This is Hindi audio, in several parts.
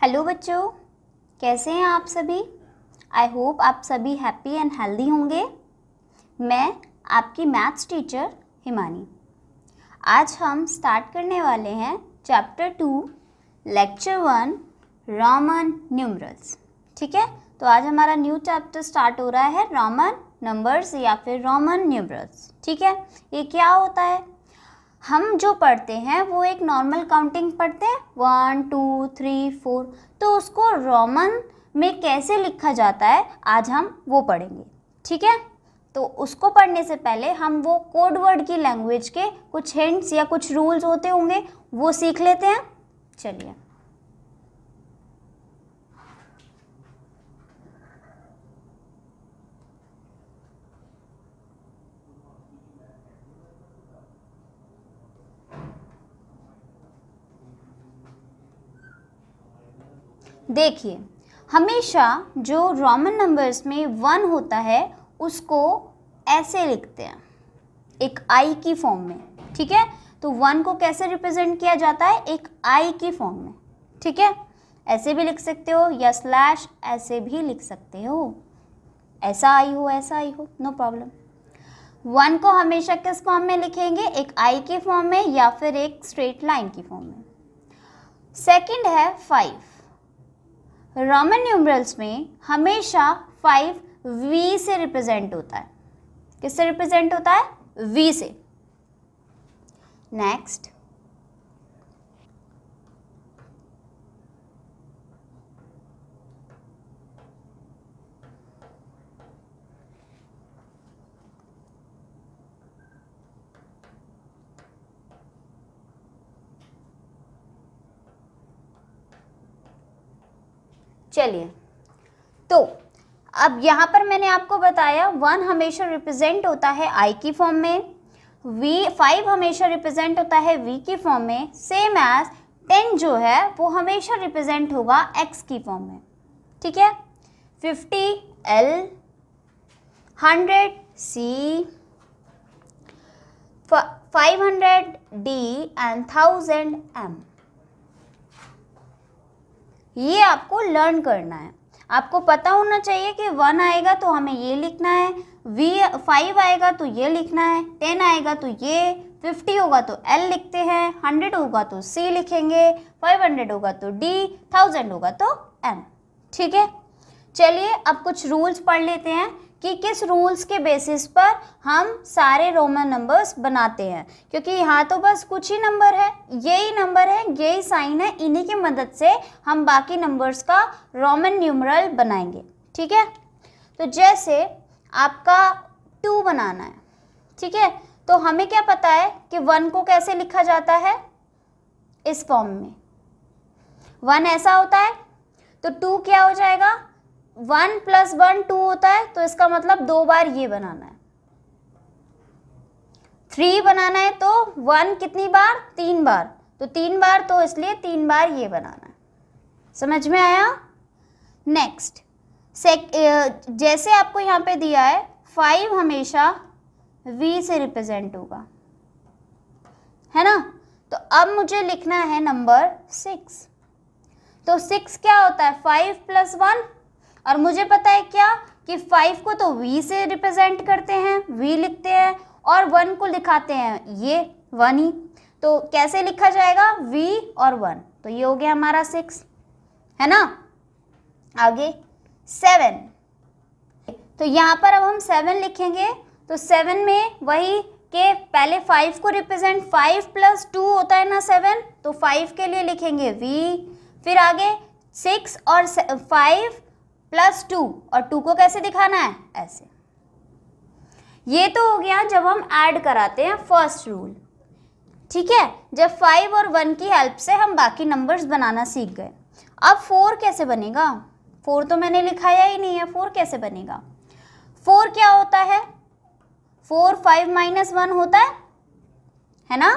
हेलो बच्चों, कैसे हैं आप सभी। आई होप आप सभी हैप्पी एंड हेल्दी होंगे। मैं आपकी मैथ्स टीचर हिमानी। आज हम स्टार्ट करने वाले हैं चैप्टर 2 लेक्चर 1 रोमन न्यूमरल्स। ठीक है, तो आज हमारा न्यू चैप्टर स्टार्ट हो रहा है रोमन नंबर्स या फिर रोमन न्यूमरल्स। ठीक है, ये क्या होता है? हम जो पढ़ते हैं वो एक नॉर्मल काउंटिंग पढ़ते हैं 1 2 3 4, तो उसको रोमन में कैसे लिखा जाता है आज हम वो पढ़ेंगे। ठीक है, तो उसको पढ़ने से पहले हम वो कोड वर्ड की लैंग्वेज के कुछ हिंट्स या कुछ रूल्स होते होंगे वो सीख लेते हैं। चलिए, देखिए, हमेशा जो रोमन नंबर्स में 1 होता है उसको ऐसे लिखते हैं, एक आई की फॉर्म में। ठीक है, तो 1 को कैसे रिप्रेजेंट किया जाता है? एक आई की फॉर्म में। ठीक है, ऐसे भी लिख सकते हो या स्लैश ऐसे भी लिख सकते हो, ऐसा आई हो ऐसा आई हो, नो प्रॉब्लम। 1 को हमेशा किस फॉर्म में लिखेंगे? एक आई की फॉर्म में या फिर एक स्ट्रेट लाइन की फॉर्म में। सेकंड है 5। रोमन न्यूमरल्स में हमेशा 5 V से रिप्रेजेंट होता है। किससे रिप्रेजेंट होता है? V से। नेक्स्ट, चलिए, तो अब यहाँ पर मैंने आपको बताया 1 हमेशा रिप्रेजेंट होता है आई की फॉर्म में, 5 हमेशा रिप्रेजेंट होता है V की फॉर्म में, सेम एज 10 जो है वो हमेशा रिप्रेजेंट होगा X की फॉर्म में। ठीक है, 50 L, 100 C, 500 D and 1000 M। ये आपको लर्न करना है। आपको पता होना चाहिए कि 1 आएगा तो हमें ये लिखना है, 5 आएगा तो ये लिखना है, 10 आएगा तो ये, 50 होगा तो L लिखते हैं, 100 होगा तो C लिखेंगे, 500 होगा तो D, 1000 होगा तो M। ठीक है, चलिए अब कुछ रूल्स पढ़ लेते हैं कि किस रूल्स के बेसिस पर हम सारे रोमन नंबर्स बनाते हैं, क्योंकि यहाँ तो बस कुछ ही नंबर है, यही नंबर है, यही साइन है, इन्हीं की मदद से हम बाकी नंबर्स का रोमन न्यूमरल बनाएंगे। ठीक है, तो जैसे आपका 2 बनाना है। ठीक है, तो हमें क्या पता है कि 1 को कैसे लिखा जाता है? इस फॉर्म में 1 ऐसा होता है, तो 2 क्या हो जाएगा? 1 + 1 2 होता है, तो इसका मतलब 2 बार ये बनाना है। 3 बनाना है तो 1 कितनी बार? 3 बार, तो 3 बार, तो इसलिए 3 बार ये बनाना है। समझ में आया? नेक्स्ट, जैसे आपको यहाँ पे दिया है 5 हमेशा V से रिप्रेजेंट होगा, है ना। तो अब मुझे लिखना है नंबर 6। तो 6 क्या होता है? 5 + 1, और मुझे पता है क्या कि 5 को तो V से रिप्रेजेंट करते हैं, V लिखते हैं, और 1 को दिखाते हैं ये 1 ही, तो कैसे लिखा जाएगा? V और 1, तो ये हो गया हमारा 6, है ना। आगे 7, तो यहाँ पर अब हम 7 लिखेंगे, तो 7 में वही के पहले 5 को रिप्रेजेंट, 5 + 2 होता है ना 7, तो 5 के लिए लिखेंगे V, फिर आगे 6 और 5 + 2, और 2 को कैसे दिखाना है? ऐसे। ये तो हो गया जब हम ऐड कराते हैं फर्स्ट रूल। ठीक है, जब 5 और 1 की हेल्प से हम बाकी नंबर्स बनाना सीख गए। अब 4 कैसे बनेगा? 4 तो मैंने लिखाया ही नहीं है, 4 कैसे बनेगा? 4 क्या होता है? 4 5 - 1 होता है ना।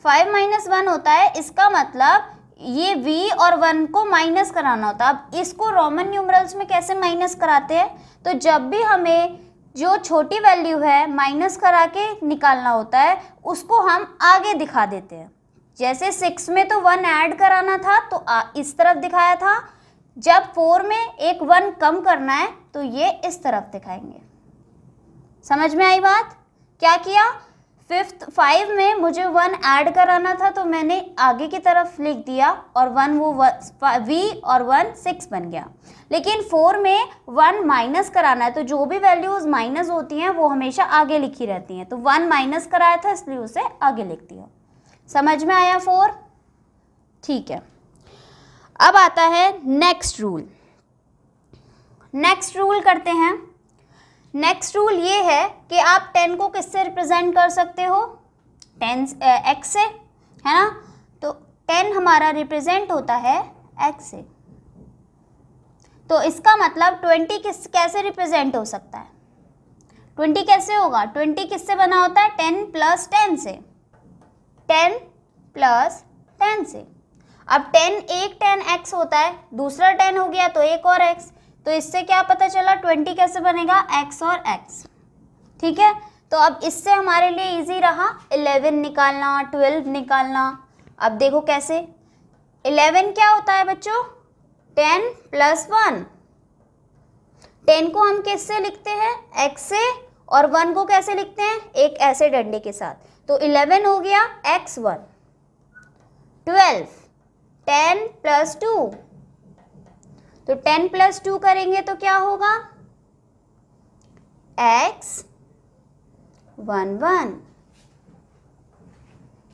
5 - 1 होता है, इसका मतलब ये V और 1 को माइनस कराना होता है। अब इसको रोमन न्यूमरल्स में कैसे माइनस कराते हैं? तो जब भी हमें जो छोटी वैल्यू है माइनस करा के निकालना होता है, उसको हम आगे दिखा देते हैं। जैसे 6 में तो 1 ऐड कराना था तो इस तरफ दिखाया था, जब 4 में एक 1 कम करना है तो ये इस तरफ दिखाएंगे। समझ में आई बात? क्या किया, 5 में मुझे 1 ऐड कराना था तो मैंने आगे की तरफ लिख दिया और 1 वो v और 1 6 बन गया। लेकिन 4 में 1 माइनस कराना है तो जो भी वैल्यूज माइनस होती हैं वो हमेशा आगे लिखी रहती हैं, तो 1 माइनस कराया था इसलिए उसे आगे लिख दिया। समझ में आया 4? ठीक है, अब आता है नेक्स्ट रूल। नेक्स्ट रूल करते हैं। नेक्स्ट रूल ये है कि आप 10 को किससे रिप्रेजेंट कर सकते हो, 10 x से, है ना। तो 10 हमारा रिप्रेजेंट होता है x से, तो इसका मतलब 20 कैसे रिप्रेजेंट हो सकता है, 20 कैसे होगा, 20 किससे बना होता है, 10 प्लस 10 से, 10 प्लस 10 से। अब 10 एक 10x होता है, दूसरा 10 हो गया तो एक और x, तो इससे क्या पता चला 20 कैसे बनेगा, x और x। ठीक है, तो अब इससे हमारे लिए इजी रहा 11 निकालना, 12 निकालना। अब देखो कैसे, 11 क्या होता है बच्चों, 10 प्लस 1। 10 को हम किससे लिखते हैं, x से, और 1 को कैसे लिखते हैं, एक ऐसे डंडे के साथ, तो 11 हो गया x1। 12, 10 प्लस 2, तो 10 प्लस 2 करेंगे तो क्या होगा, x11।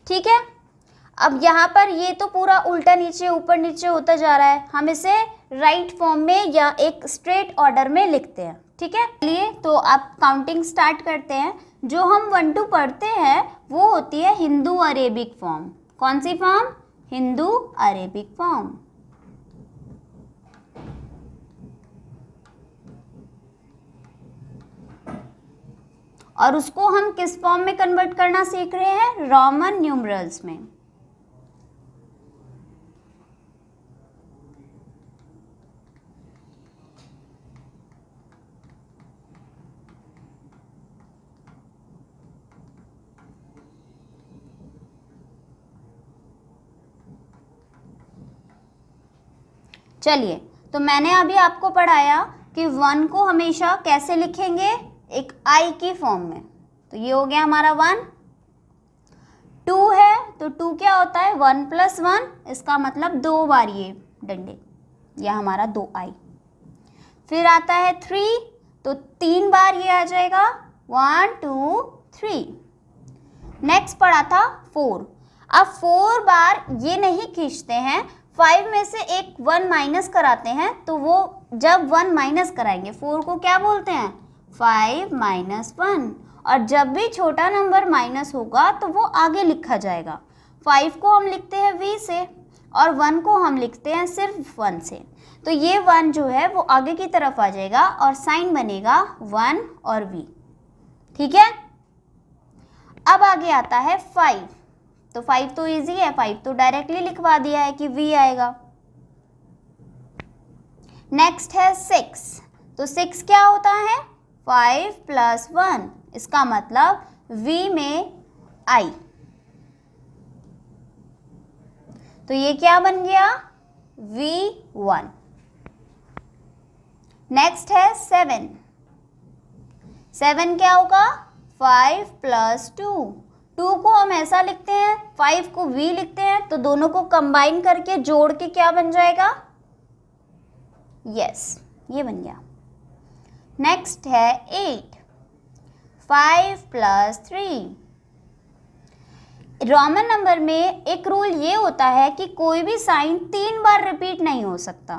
ठीक है, अब यहाँ पर ये तो पूरा उल्टा नीचे ऊपर नीचे होता जा रहा है, हम इसे राइट फॉर्म में या एक स्ट्रेट ऑर्डर में लिखते हैं। ठीक है, चलिए तो आप काउंटिंग स्टार्ट करते हैं। जो हम 1 2 पढ़ते हैं वो होती है हिंदू अरेबिक फॉर्म। कौन सी फॉर्म, हिंदू अरेबिक फॉर्म। और उसको हम किस फॉर्म में कन्वर्ट करना सीख रहे हैं, रोमन न्यूमरल्स में। चलिए, तो मैंने अभी आपको पढ़ाया कि 1 को हमेशा कैसे लिखेंगे, एक आई की फॉर्म में, तो ये हो गया हमारा 1। 2 है तो 2 क्या होता है, 1 प्लस 1, इसका मतलब 2 बार ये डंडे, यह हमारा 2 आई। फिर आता है 3, तो 3 बार ये आ जाएगा, 1 2 3। नेक्स्ट पढ़ा था 4, अब 4 बार ये नहीं खींचते हैं, 5 में से एक 1 माइनस कराते हैं, तो वो जब 1 माइनस कराएंगे 4 को क्या बोलते हैं, 5 माइनस 1, और जब भी छोटा नंबर माइनस होगा तो वो आगे लिखा जाएगा। 5 को हम लिखते हैं v से और 1 को हम लिखते हैं सिर्फ 1 से, तो ये 1 जो है वो आगे की तरफ आ जाएगा और साइन बनेगा 1 और v। ठीक है, अब आगे आता है 5, तो 5 तो इजी है, 5 तो डायरेक्टली लिखवा दिया है कि v आएगा। नेक्स्ट है 6, तो 6 क्या होता है, 5 प्लस 1, इसका मतलब v में i, तो ये क्या बन गया, v1। नेक्स्ट है 7, 7 क्या होगा, 5 प्लस 2, 2 को हम ऐसा लिखते हैं, 5 को v लिखते हैं, तो दोनों को कंबाइन करके जोड़ के क्या बन जाएगा, यस, ये बन गया। नेक्स्ट है 8, 5 प्लस 3। रोमन नंबर में एक रूल ये होता है कि कोई भी साइन 3 बार रिपीट नहीं हो सकता,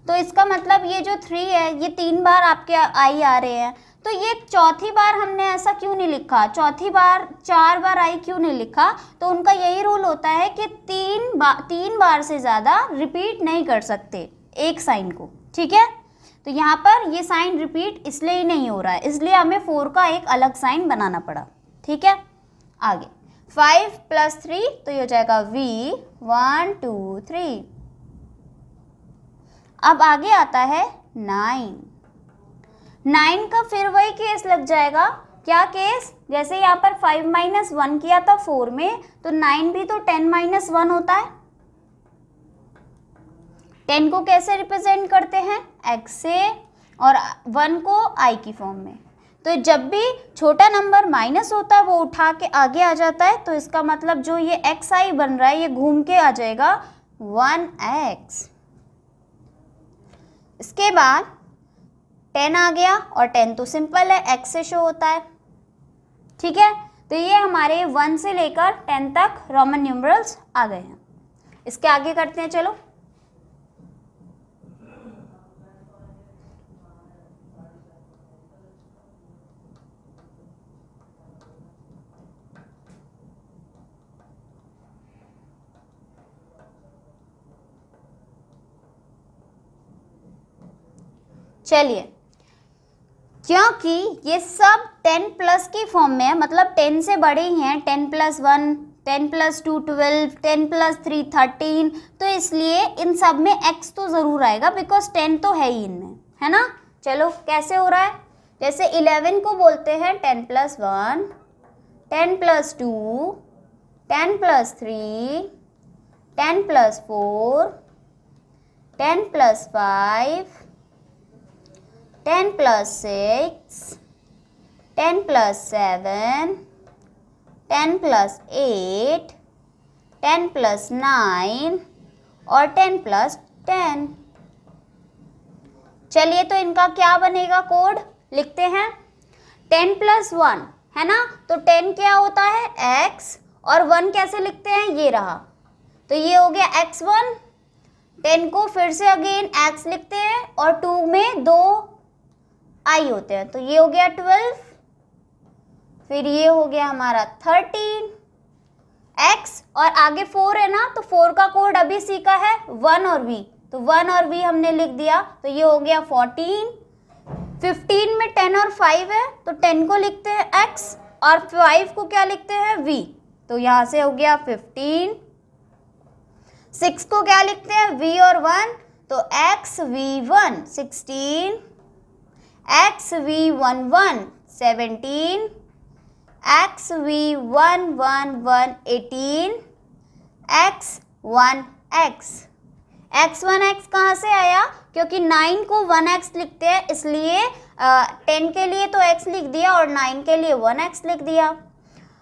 तो इसका मतलब ये जो 3 है ये 3 बार आपके आई आ रहे हैं, तो ये चौथी बार हमने ऐसा क्यों नहीं लिखा, चौथी बार 4 बार आई क्यों नहीं लिखा, तो उनका यही रूल होता है कि 3 बार से ज़्यादा रिपीट नहीं कर सकते एक साइन को। ठीक है, तो यहाँ पर ये साइन रिपीट इसलिए ही नहीं हो रहा है, इसलिए हमें 4 का एक अलग साइन बनाना पड़ा। ठीक है, आगे 5 प्लस 3, तो ये हो जाएगा v 1 2 3। अब आगे आता है 9, 9 का फिर वही केस लग जाएगा, क्या केस, जैसे यहाँ पर 5 माइनस 1 किया था 4 में, तो 9 भी तो 10 माइनस 1 होता है। 10 को कैसे रिप्रेजेंट करते हैं, x से, और 1 को i की फॉर्म में। तो जब भी छोटा नंबर माइनस होता है वो उठा के आगे आ जाता है, तो इसका मतलब जो ये xi बन रहा है ये घूम के आ जाएगा 1x। इसके बाद 10 आ गया, और 10 तो सिंपल है, x से शो होता है, ठीक है। तो ये हमारे 1 से लेकर 10 तक रोमन न्यूमरल्स आ गए हैं। इसके आगे करते हैं, चलो। चलिए, क्योंकि ये सब 10 प्लस की फॉर्म में है, मतलब 10 से बड़े ही हैं, 10 प्लस 1, 10 प्लस 2 12, 10 प्लस 3 13, तो इसलिए इन सब में x तो ज़रूर आएगा, बिकॉज 10 तो है ही इनमें, है ना। चलो कैसे हो रहा है, जैसे 11 को बोलते हैं 10 plus 1, 10 plus 2, 10 plus 3, 10 plus 4, 10 plus 5, 10 plus 6, 10 plus 7, 10 plus 8, 10 plus 9 और 10 plus 10। चलिए, तो इनका क्या बनेगा, कोड लिखते हैं। 10 plus 1 है ना, तो 10 क्या होता है, x, और 1 कैसे लिखते हैं, ये रहा, तो ये हो गया x1। 10 को फिर से अगेन x लिखते हैं, और 2 में 2 i होते हैं, तो ये हो गया 12, फिर ये हो गया हमारा 13 x, और आगे 4 है ना, तो 4 का कोड अभी सीखा है 1 और v, तो 1 और v हमने लिख दिया, तो ये हो गया 14। 15 में 10 और 5 है, तो 10 को लिखते हैं x, और 5 को क्या लिखते हैं, v, तो यहाँ से हो गया 15। 6 को क्या लिखते हैं, v और 1, तो x v1 16, XV11 17, XV111 18, X1X। X1X कहाँ से आया, क्योंकि 9 को 1x लिखते हैं, इसलिए 10 के लिए तो x लिख दिया और 9 के लिए 1x लिख दिया।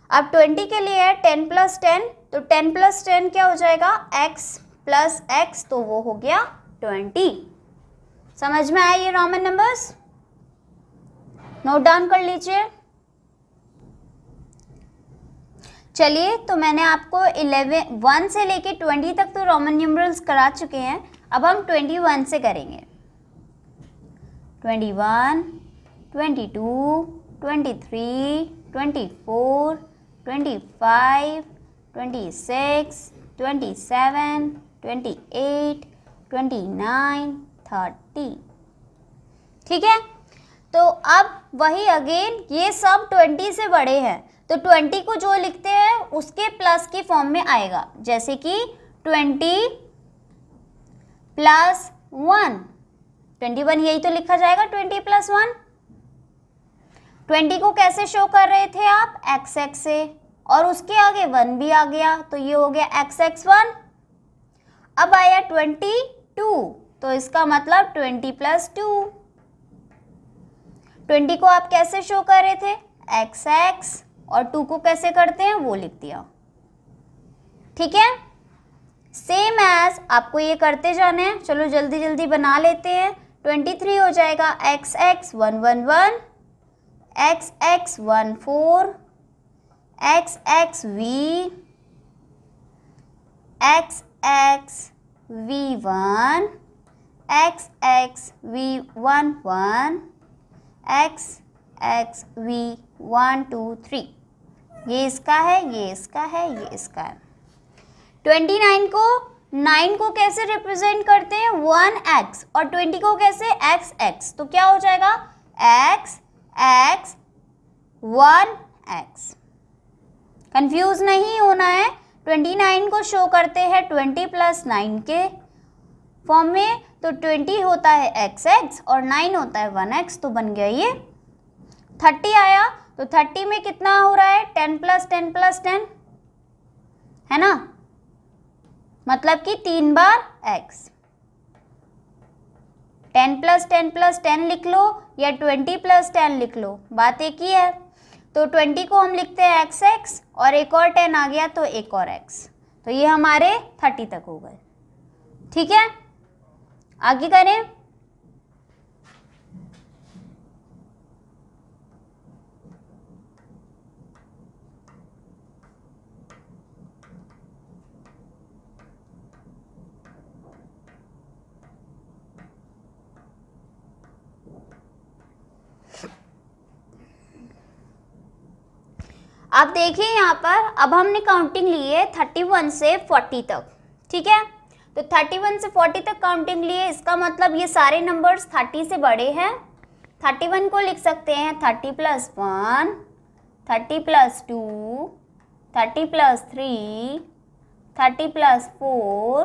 अब 20 के लिए है 10 प्लस 10, तो 10 प्लस 10 क्या हो जाएगा, x प्लस x, तो वो हो गया 20। समझ में आया ये रोमन नंबर्स, नोट डाउन कर लीजिए। चलिए, तो मैंने आपको 1 से लेके 20 तक तो रोमन न्यूमरल्स करा चुके हैं, अब हम 21 से करेंगे। 21, 22, 23, 24, 25, 26, 27, 28, 29, 30, ठीक है। तो अब वही अगेन ये सब 20 से बड़े हैं, तो 20 को जो लिखते हैं उसके प्लस की फॉर्म में आएगा, जैसे कि 20 प्लस 1, 21 यही तो लिखा जाएगा 20 प्लस 1। 20 को कैसे शो कर रहे थे आप, xx से, और उसके आगे 1 भी आ गया, तो ये हो गया xx1। अब आया 22, तो इसका मतलब 20 प्लस 2। 20 को आप कैसे शो कर रहे थे, xx, और 2 को कैसे करते हैं वो लिख दिया, ठीक है। सेम एज आपको ये करते जाने हैं, चलो जल्दी जल्दी बना लेते हैं। 23 हो जाएगा xx 111, xx 14, xxv, xx v1, xx v11, xxv1 2 3, ये इसका है, ये इसका है, ये इसका है। 29 को 9 को कैसे रिप्रेजेंट करते हैं, 1x, और 20 को कैसे, xx, तो क्या हो जाएगा, x x 1x। कंफ्यूज नहीं होना है, 29 को शो करते हैं 20 प्लस 9 के फॉर्म में, तो 20 होता है xx और 9 होता है 1x, तो बन गया ये। 30 आया, तो 30 में कितना हो रहा है, 10 + 10 + 10 है ना, मतलब कि 3 बार x। 10 + 10 + 10 लिख लो या 20 + 10 लिख लो, बात एक ही है। तो 20 को हम लिखते हैं xx और एक और 10 आ गया तो एक और x, तो ये हमारे 30 तक हो गए। ठीक है, आगे करें। अब देखिए यहाँ पर, अब हमने काउंटिंग ली है 31 से 40 तक। ठीक है, तो 31 से 40 तक काउंटिंग लिए, इसका मतलब ये सारे नंबर्स 30 से बड़े हैं। 31 को लिख सकते हैं 30 + 1, 30 + 2, 30 + 3, 30 + 4,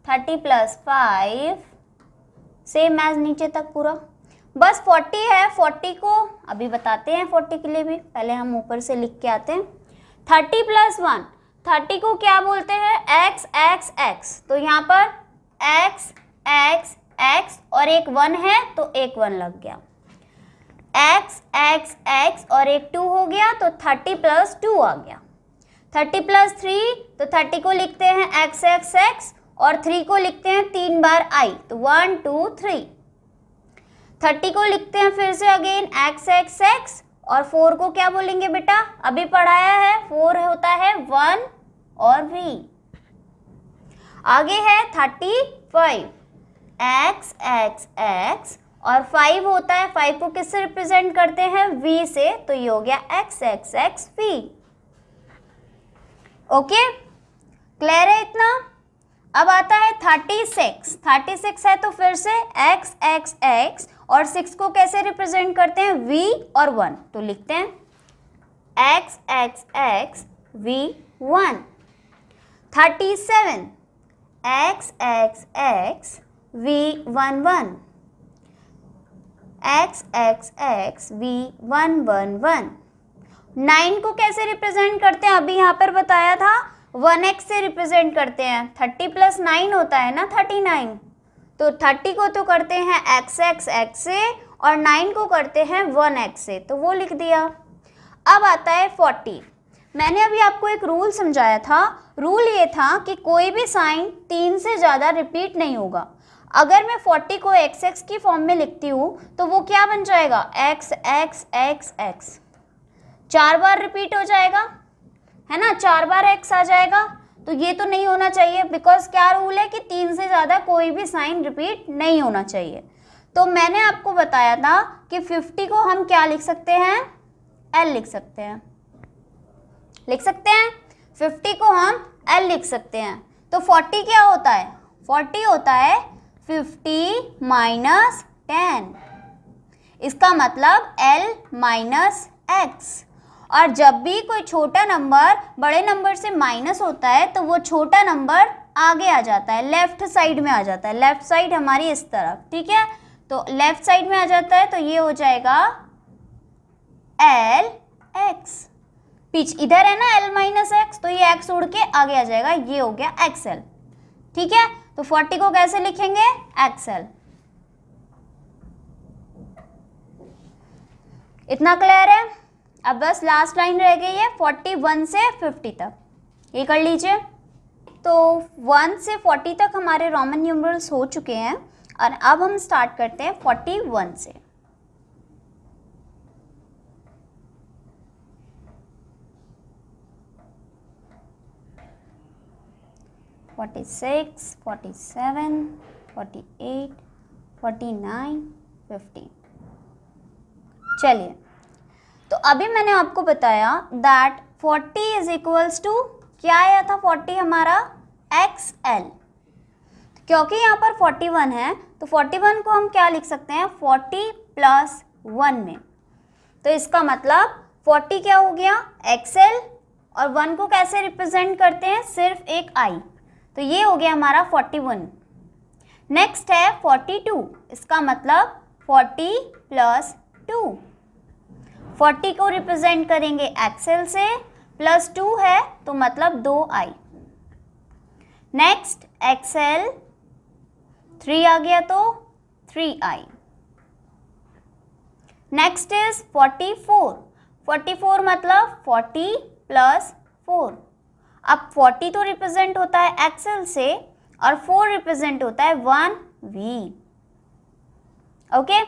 30 + 5, सेम एज नीचे तक पूरा। बस 40 है, 40 को अभी बताते हैं, 40 के लिए भी पहले हम ऊपर से लिख के आते हैं। 30 + 1, 30 को क्या बोलते हैं, x x x, तो यहाँ पर x x x और एक 1 है तो एक 1 लग गया, x x x और एक 2 हो गया तो 30 + 2 आ गया। 30 + 3, तो 30 को लिखते हैं x x x और 3 को लिखते हैं 3 बार i, तो 1 2 3। 30 को लिखते हैं फिर से अगेन x x x और 4 को क्या बोलेंगे बेटा, अभी पढ़ाया है, 4 होता है 1 और v। आगे है 35, x x x और 5 होता है, 5 को किससे रिप्रेजेंट करते हैं, v से, तो ये हो गया x x x v। Okay, clear है इतना। अब आता है 36, 36 है तो फिर से x x x और 6 को कैसे रिप्रेजेंट करते हैं, v और 1, तो लिखते हैं x x x v 1। 37, x x x v 1 1, x x x v 1 1 1। 9 को कैसे रिप्रेजेंट करते हैं, अभी यहाँ पर बताया था 1x से रिप्रेजेंट करते हैं, 30 + 9 होता है ना 39, तो 30 को तो करते हैं x x x से और 9 को करते हैं 1x से, तो वो लिख दिया। अब आता है 40। मैंने अभी आपको एक रूल समझाया था, रूल ये था कि कोई भी साइन 3 से ज़्यादा रिपीट नहीं होगा। अगर मैं 40 को xx की फॉर्म में लिखती हूँ तो वो क्या बन जाएगा, x x x x, 4 बार रिपीट हो जाएगा, है ना, 4 बार x आ जाएगा, तो ये तो नहीं होना चाहिए, बिकॉज क्या रूल है कि 3 से ज़्यादा कोई भी साइन रिपीट नहीं होना चाहिए। तो मैंने आपको बताया था कि 50 को हम क्या लिख सकते हैं, L लिख सकते हैं, लिख सकते हैं 50 को हम L लिख सकते हैं। तो 40 क्या होता है, 40 होता है 50 - 10, इसका मतलब L - x। और जब भी कोई छोटा नंबर बड़े नंबर से माइनस होता है तो वो छोटा नंबर आगे आ जाता है, लेफ्ट साइड में आ जाता है, लेफ्ट साइड हमारी इस तरफ, ठीक है, तो लेफ्ट साइड में आ जाता है, तो ये हो जाएगा L x। पीछे इधर है ना L - x, तो ये x उड़ के आगे आ जाएगा, ये हो गया XL। ठीक है, तो 40 को कैसे लिखेंगे, XL। इतना क्लियर है। अब बस लास्ट लाइन रह गई है 41 से 50 तक, ये कर लीजिए। तो 1 से 40 तक हमारे रोमन न्यूमरल्स हो चुके हैं और अब हम स्टार्ट करते हैं 41 से। (46, 47, 48, 49, 50). चलिए, तो अभी मैंने आपको बताया दैट 40 इज इक्वल्स टू क्या आया था, 40 हमारा XL। क्योंकि यहाँ पर 41 है तो 41 को हम क्या लिख सकते हैं, 40 + 1 में, तो इसका मतलब 40 क्या हो गया, XL, और 1 को कैसे रिप्रेजेंट करते हैं, सिर्फ एक I, तो ये हो गया हमारा 41। नेक्स्ट है 42, इसका मतलब 40 + 2। 40 को रिप्रेजेंट करेंगे एक्सएल से, +2 है तो मतलब 2i। नेक्स्ट एक्सएल 3 आ गया तो 3i। नेक्स्ट इज 44 मतलब 40 + 4। अब 40 तो रिप्रेजेंट होता है एक्सएल से और 4 रिप्रेजेंट होता है 1v। ओके,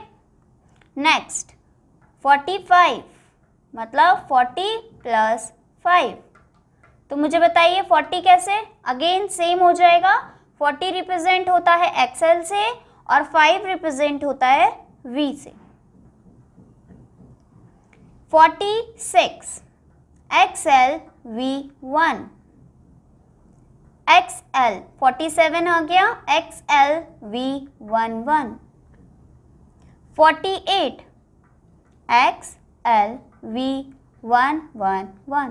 नेक्स्ट 45 मतलब 40 + 5। तो मुझे बताइए 40 कैसे, अगेन सेम हो जाएगा। 40 रिप्रेजेंट होता है एक्सएल से और 5 रिप्रेजेंट होता है v से। 46 XL V1 XL 47 आ गया XL V11। 48 XL V111।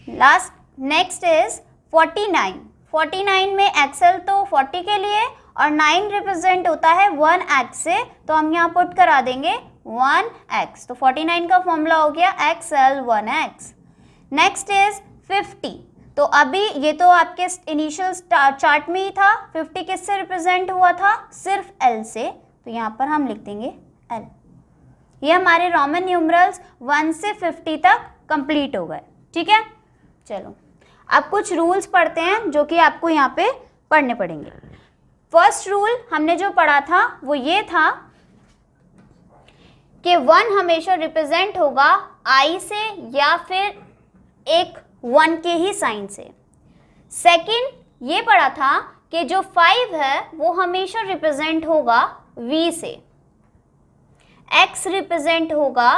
Last next is 49 में XL तो 40 के लिए और 9 रिप्रेजेंट होता है 1x से, तो हम यहाँ पुट करा देंगे 1x। तो 49 का फॉर्मूला हो गया XL 1x। Next is 50। तो अभी ये तो आपके इनिशियल चार्ट में ही था। 50 किससे रिप्रेजेंट हुआ था, सिर्फ L से, तो यहाँ पर हम लिख देंगे L। ये हमारे रोमन न्यूमरल्स 1 से 50 तक कंप्लीट हो गए। ठीक है, चलो अब कुछ रूल्स पढ़ते हैं जो कि आपको यहाँ पे पढ़ने पड़ेंगे। फर्स्ट रूल हमने जो पढ़ा था वो ये था कि 1 हमेशा रिप्रेजेंट होगा I से या फिर एक 1 के ही साइन से। सेकंड ये पढ़ा था कि जो 5 है वो हमेशा रिप्रेजेंट होगा V से। X रिप्रेजेंट होगा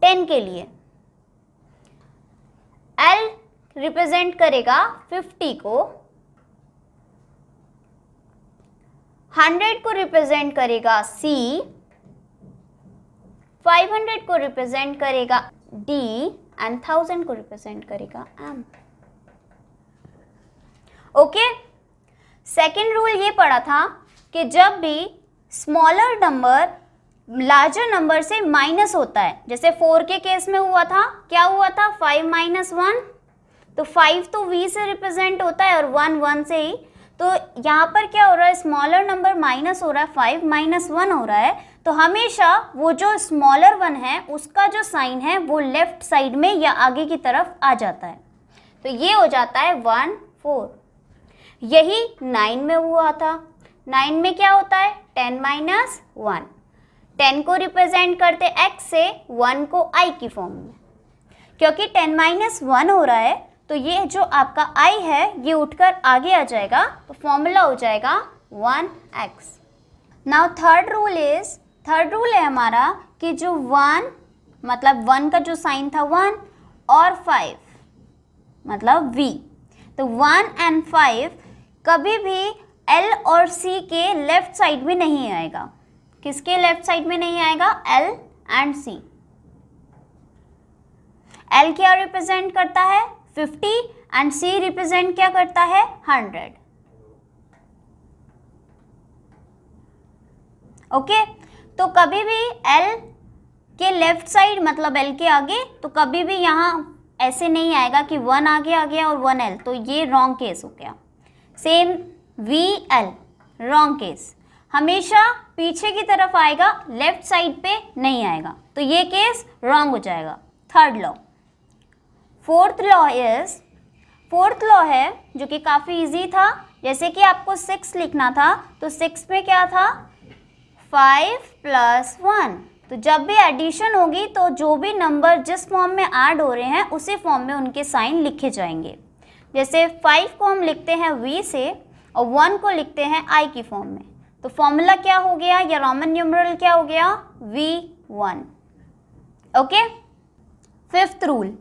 10 के लिए। L रिप्रेजेंट करेगा 50 को। 100 को रिप्रेजेंट करेगा C। 500 को रिप्रेजेंट करेगा D एंड 1000 को रिप्रेजेंट करेगा M। ओके, सेकेंड रूल ये पढ़ा था कि जब भी स्मॉलर नंबर लार्जर नंबर से माइनस होता है, जैसे 4 के केस में हुआ था, क्या हुआ था 5 - 1, तो 5 तो V से रिप्रेजेंट होता है और 1 से ही। तो यहाँ पर क्या हो रहा है, स्मॉलर नंबर माइनस हो रहा है, 5 - 1 हो रहा है, तो हमेशा वो जो स्मॉलर 1 है उसका जो साइन है वो लेफ्ट साइड में या आगे की तरफ आ जाता है, तो ये हो जाता है 1 4। यही 9 में हुआ था। 9 में क्या होता है 10 - 1, 10 को रिप्रेजेंट करते x से, 1 को i की फॉर्म में। क्योंकि 10 - 1 हो रहा है तो ये जो आपका i है ये उठकर आगे आ जाएगा, तो फॉर्मूला हो जाएगा 1x। नाउ थर्ड रूल है हमारा कि जो 1 मतलब 1 का जो साइन था 1 और 5 मतलब v, तो 1 and 5 कभी भी L और C के लेफ्ट साइड में नहीं आएगा। किसके लेफ्ट साइड में नहीं आएगा, L एंड C। L क्या रिप्रेजेंट करता है 50 एंड C रिप्रेजेंट क्या करता है 100। ओके, तो कभी भी L के लेफ्ट साइड मतलब L के आगे, तो कभी भी यहाँ ऐसे नहीं आएगा कि 1 आगे आ गया और 1L, तो ये रॉन्ग केस हो गया। सेम VL रॉन्ग केस, हमेशा पीछे की तरफ आएगा, लेफ्ट साइड पे नहीं आएगा, तो ये केस रॉन्ग हो जाएगा। Third law. फोर्थ लॉ है जो कि काफ़ी इजी था। जैसे कि आपको 6 लिखना था, तो 6 में क्या था 5 + 1, तो जब भी एडिशन होगी तो जो भी नंबर जिस फॉर्म में ऐड हो रहे हैं उसी फॉर्म में उनके साइन लिखे जाएंगे। जैसे 5 को हम लिखते हैं V से और 1 को लिखते हैं I की फॉर्म में, तो फॉर्मूला क्या हो गया या रोमन न्यूमरल क्या हो गया V1। ओके, फिफ्थ रूल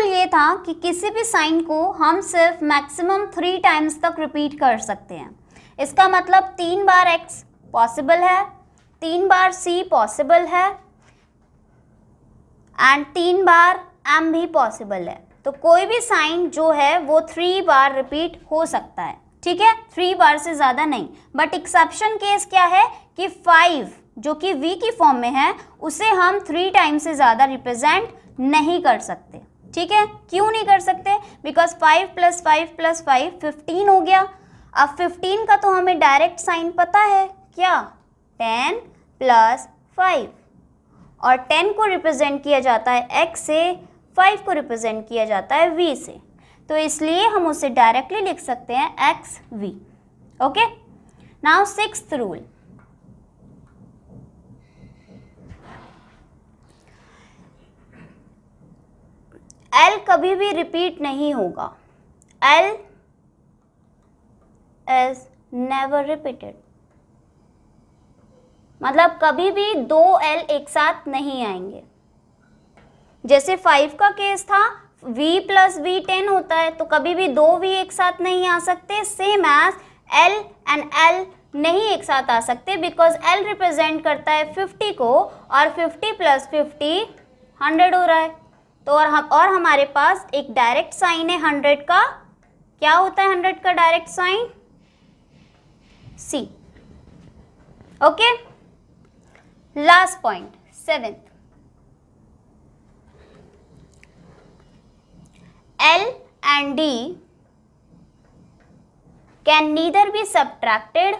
ये था कि किसी भी साइन को हम सिर्फ मैक्सिमम 3 टाइम्स तक रिपीट कर सकते हैं। इसका मतलब 3 बार x पॉसिबल है, 3 बार c पॉसिबल है एंड 3 बार m भी पॉसिबल है। तो कोई भी साइन जो है वो 3 बार रिपीट हो सकता है, ठीक है, 3 बार से ज़्यादा नहीं। बट एक्सेप्शन केस क्या है कि 5 जो कि v की फॉर्म में है उसे हम 3 टाइम्स से ज़्यादा रिप्रेजेंट नहीं कर सकते। ठीक है, क्यों नहीं कर सकते? बिकॉज 5 + 5 + 5 15 हो गया। अब 15 का तो हमें डायरेक्ट साइन पता है, क्या? 10 + 5, और 10 को रिप्रेजेंट किया जाता है x से, 5 को रिप्रेजेंट किया जाता है v से, तो इसलिए हम उसे डायरेक्टली लिख सकते हैं xv। Okay, now 6th rule, L कभी भी रिपीट नहीं होगा। L is never repeated, मतलब कभी भी 2 L एक साथ नहीं आएंगे। जैसे 5 का केस था, v + v 10 होता है, तो कभी भी 2 v एक साथ नहीं आ सकते। Same as L and L नहीं एक साथ आ सकते, बिकॉज L रिप्रेजेंट करता है 50 को, और 50 + 50 100 हो रहा है। तो और हमारे पास एक डायरेक्ट साइन है 100 का। क्या होता है 100 का direct sine? C। Okay, last point, 7th, L and D can neither be subtracted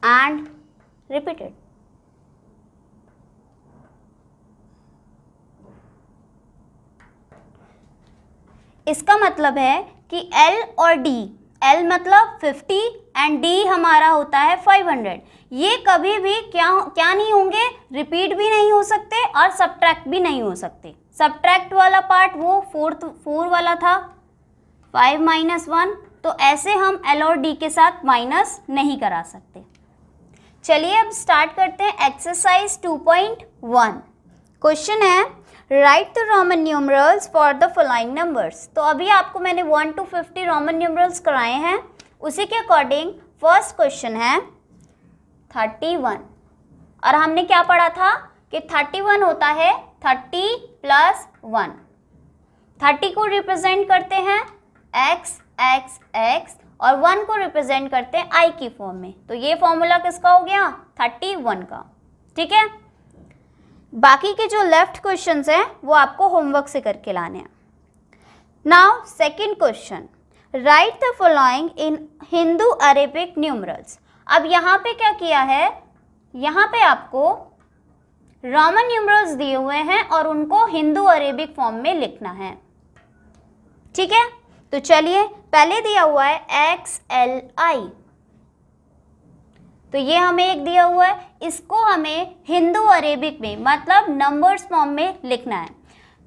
and repeated। इसका मतलब है कि L और D, L मतलब 50 एंड D हमारा होता है 500, ये कभी भी क्या नहीं होंगे? रिपीट भी नहीं हो सकते और सब्ट्रैक्ट भी नहीं हो सकते। सब्ट्रैक्ट वाला पार्ट वो 4 वाला था, 5 - 1, तो ऐसे हम L और D के साथ माइनस नहीं करा सकते। चलिए अब स्टार्ट करते हैं एक्सरसाइज 2.1। क्वेश्चन है right the Roman numerals for the following numbers. तो अभी आपको मैंने 1 to 50 रोमन न्यूमरल्स कराए हैं, उसी के अकॉर्डिंग फर्स्ट क्वेश्चन है 31। और हमने क्या पढ़ा था कि 31 होता है 30 + 1। 30 को रिप्रेजेंट करते हैं x x x, और 1 को रिप्रेजेंट करते हैं i की फॉर्म में। तो ये फॉर्मूला किसका हो गया? 31 का। ठीक है, बाकी के जो लेफ्ट क्वेश्चंस हैं वो आपको होमवर्क से करके लाने हैं। Now second question, right the following in Hindu Arabic numerals. अब यहाँ पे क्या किया है, यहाँ पे आपको रोमन न्यूमरल्स दिए हुए हैं और उनको हिंदू अरेबिक फॉर्म में लिखना है। ठीक है, तो चलिए, पहले दिया हुआ है XLI, तो ये हमें एक दिया हुआ है, इसको हमें हिंदू अरेबिक में मतलब नंबर्स फॉर्म में लिखना है।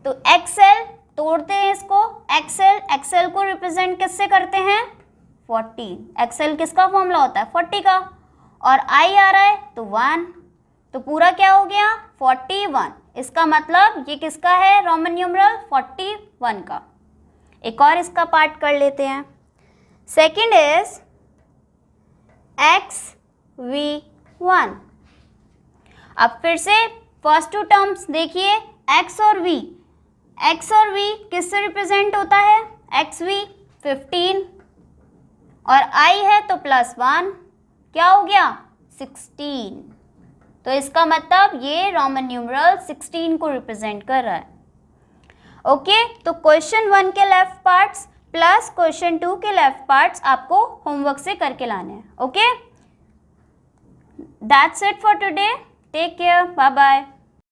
तो XL तोड़ते हैं इसको, XL को रिप्रेजेंट किससे करते हैं? 40। XL किसका फॉर्मूला होता है? 40 का, और I आ रहा है तो 1, तो पूरा क्या हो गया? 41। इसका मतलब ये किसका है रोमन न्यूमरल? 41 का। एक और इसका पार्ट कर लेते हैं। Second is XV1। अब फिर से फर्स्ट 2 टर्म्स देखिए, x और v किससे रिप्रेजेंट होता है? XV 15, और I है तो +1, क्या हो गया? 16। तो इसका मतलब ये रोमन न्यूमरल 16 को रिप्रेजेंट कर रहा है। ओके, तो क्वेश्चन 1 के लेफ्ट पार्ट्स प्लस क्वेश्चन 2 के लेफ्ट पार्ट्स आपको होमवर्क से करके लाने हैं। Okay, that's it for today, take care, bye bye.